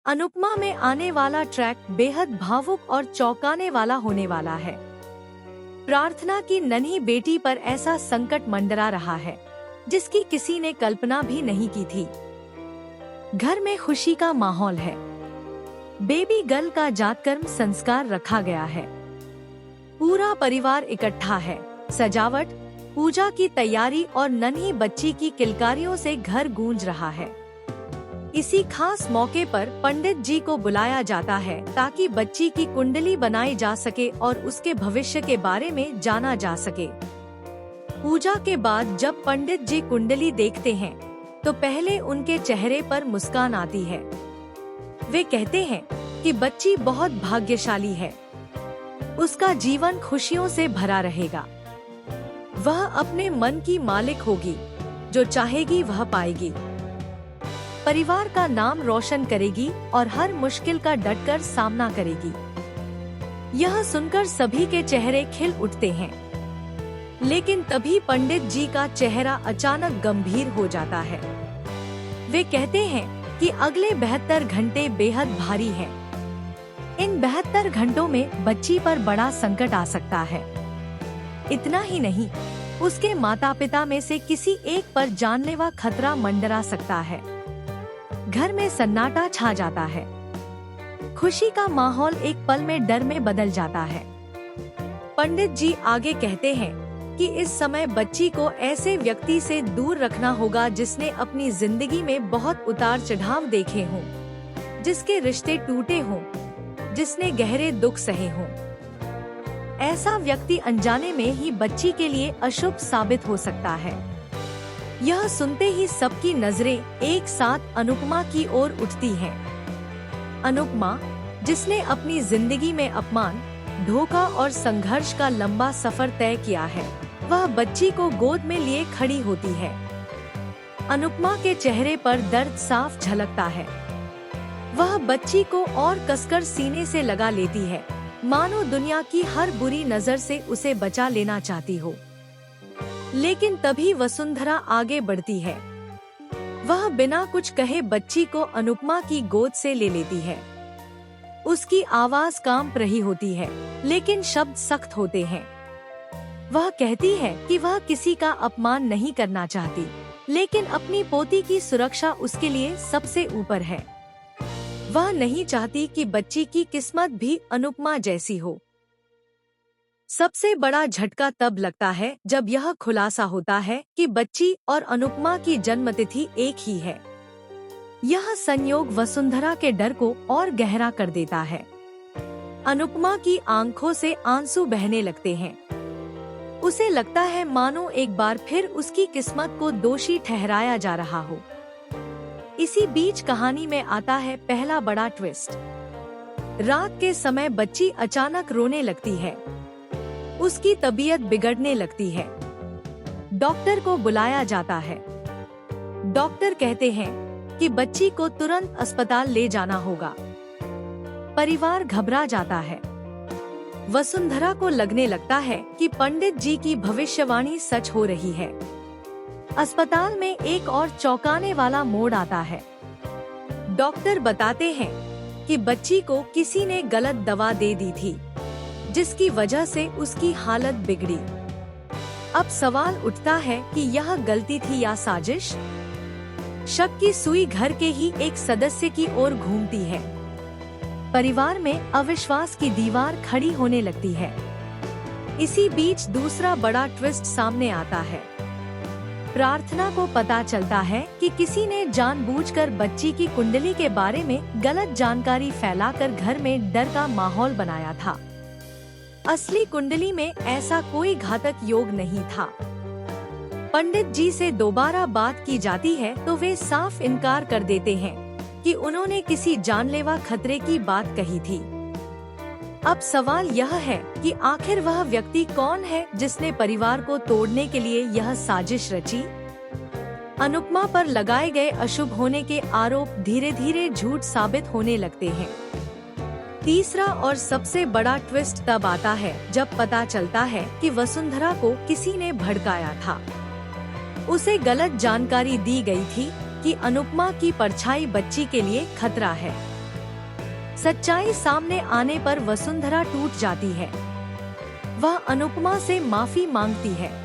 अनुपमा में आने वाला ट्रैक बेहद भावुक और चौंकाने वाला होने वाला है। प्रार्थना की नन्ही बेटी पर ऐसा संकट मंडरा रहा है जिसकी किसी ने कल्पना भी नहीं की थी। घर में खुशी का माहौल है। बेबी गर्ल का जातकर्म संस्कार रखा गया है। पूरा परिवार इकट्ठा है। सजावट, पूजा की तैयारी और नन्ही बच्ची की किलकारियों से घर गूंज रहा है। इसी खास मौके पर पंडित जी को बुलाया जाता है ताकि बच्ची की कुंडली बनाई जा सके और उसके भविष्य के बारे में जाना जा सके। पूजा के बाद जब पंडित जी कुंडली देखते हैं तो पहले उनके चेहरे पर मुस्कान आती है। वे कहते हैं कि बच्ची बहुत भाग्यशाली है। उसका जीवन खुशियों से भरा रहेगा। वह अपने मन की मालिक होगी। जो चाहेगी वह पाएगी। परिवार का नाम रोशन करेगी और हर मुश्किल का डटकर सामना करेगी। यह सुनकर सभी के चेहरे खिल उठते हैं। लेकिन तभी पंडित जी का चेहरा अचानक गंभीर हो जाता है। वे कहते हैं कि अगले 72 घंटे बेहद भारी हैं। इन 72 घंटों में बच्ची पर बड़ा संकट आ सकता है। इतना ही नहीं, उसके माता पिता में से किसी एक पर जानलेवा खतरा मंडरा सकता है। घर में सन्नाटा छा जाता है। खुशी का माहौल एक पल में डर में बदल जाता है। पंडित जी आगे कहते हैं कि इस समय बच्ची को ऐसे व्यक्ति से दूर रखना होगा जिसने अपनी जिंदगी में बहुत उतार चढ़ाव देखे हों, जिसके रिश्ते टूटे हों, जिसने गहरे दुख सहे हों। ऐसा व्यक्ति अनजाने में ही बच्ची के लिए अशुभ साबित हो सकता है। यह सुनते ही सबकी नजरें एक साथ अनुपमा की ओर उठती हैं। अनुपमा, जिसने अपनी जिंदगी में अपमान, धोखा और संघर्ष का लंबा सफर तय किया है, वह बच्ची को गोद में लिए खड़ी होती है। अनुपमा के चेहरे पर दर्द साफ झलकता है। वह बच्ची को और कसकर सीने से लगा लेती है, मानो दुनिया की हर बुरी नजर से उसे बचा लेना चाहती हो। लेकिन तभी वसुंधरा आगे बढ़ती है। वह बिना कुछ कहे बच्ची को अनुपमा की गोद से ले लेती है। उसकी आवाज कांप रही होती है, लेकिन शब्द सख्त होते हैं। वह कहती है कि वह किसी का अपमान नहीं करना चाहती, लेकिन अपनी पोती की सुरक्षा उसके लिए सबसे ऊपर है। वह नहीं चाहती कि बच्ची की किस्मत भी अनुपमा जैसी हो। सबसे बड़ा झटका तब लगता है जब यह खुलासा होता है कि बच्ची और अनुपमा की जन्मतिथि एक ही है। यह संयोग वसुंधरा के डर को और गहरा कर देता है। अनुपमा की आंखों से आंसू बहने लगते हैं। उसे लगता है मानो एक बार फिर उसकी किस्मत को दोषी ठहराया जा रहा हो। इसी बीच कहानी में आता है पहला बड़ा ट्विस्ट। रात के समय बच्ची अचानक रोने लगती है। उसकी तबीयत बिगड़ने लगती है। डॉक्टर को बुलाया जाता है। डॉक्टर कहते हैं कि बच्ची को तुरंत अस्पताल ले जाना होगा। परिवार घबरा जाता है। वसुंधरा को लगने लगता है कि पंडित जी की भविष्यवाणी सच हो रही है। अस्पताल में एक और चौंकाने वाला मोड़ आता है। डॉक्टर बताते हैं कि बच्ची को किसी ने गलत दवा दे दी थी, जिसकी वजह से उसकी हालत बिगड़ी। अब सवाल उठता है कि यह गलती थी या साजिश। शक की सुई घर के ही एक सदस्य की ओर घूमती है। परिवार में अविश्वास की दीवार खड़ी होने लगती है। इसी बीच दूसरा बड़ा ट्विस्ट सामने आता है। प्रार्थना को पता चलता है कि किसी ने जानबूझकर बच्ची की कुंडली के बारे में गलत जानकारी फैलाकर घर में डर का माहौल बनाया था। असली कुंडली में ऐसा कोई घातक योग नहीं था। पंडित जी से दोबारा बात की जाती है तो वे साफ इनकार कर देते हैं कि उन्होंने किसी जानलेवा खतरे की बात कही थी। अब सवाल यह है कि आखिर वह व्यक्ति कौन है जिसने परिवार को तोड़ने के लिए यह साजिश रची। अनुपमा पर लगाए गए अशुभ होने के आरोप धीरे धीरे झूठ साबित होने लगते हैं। तीसरा और सबसे बड़ा ट्विस्ट तब आता है जब पता चलता है कि वसुंधरा को किसी ने भड़काया था। उसे गलत जानकारी दी गई थी कि अनुपमा की परछाई बच्ची के लिए खतरा है। सच्चाई सामने आने पर वसुंधरा टूट जाती है। वह अनुपमा से माफी मांगती है।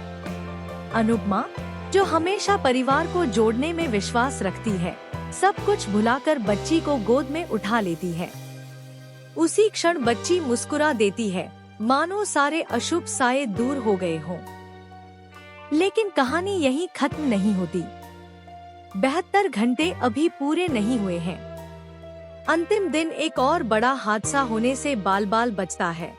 अनुपमा, जो हमेशा परिवार को जोड़ने में विश्वास रखती है, सब कुछ भुलाकर बच्ची को गोद में उठा लेती है। उसी क्षण बच्ची मुस्कुरा देती है, मानो सारे अशुभ साये दूर हो गए हों। लेकिन कहानी यहीं खत्म नहीं होती। 72 घंटे अभी पूरे नहीं हुए हैं। अंतिम दिन एक और बड़ा हादसा होने से बाल बाल बचता है।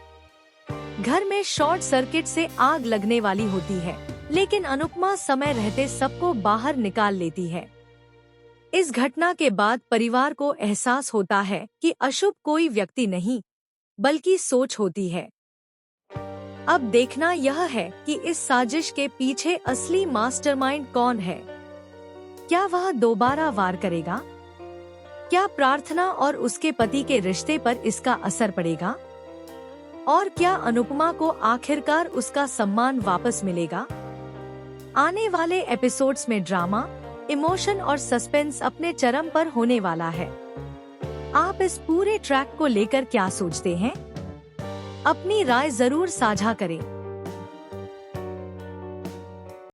घर में शॉर्ट सर्किट से आग लगने वाली होती है, लेकिन अनुपमा समय रहते सबको बाहर निकाल लेती है। इस घटना के बाद परिवार को एहसास होता है कि अशुभ कोई व्यक्ति नहीं, बल्कि सोच होती है। अब देखना यह है कि इस साजिश के पीछे असली मास्टरमाइंड कौन है। क्या वह दोबारा वार करेगा? क्या प्रार्थना और उसके पति के रिश्ते पर इसका असर पड़ेगा? और क्या अनुपमा को आखिरकार उसका सम्मान वापस मिलेगा? आने वाले एपिसोड्स में ड्रामा, इमोशन और सस्पेंस अपने चरम पर होने वाला है। आप इस पूरे ट्रैक को लेकर क्या सोचते हैं? अपनी राय जरूर साझा करें।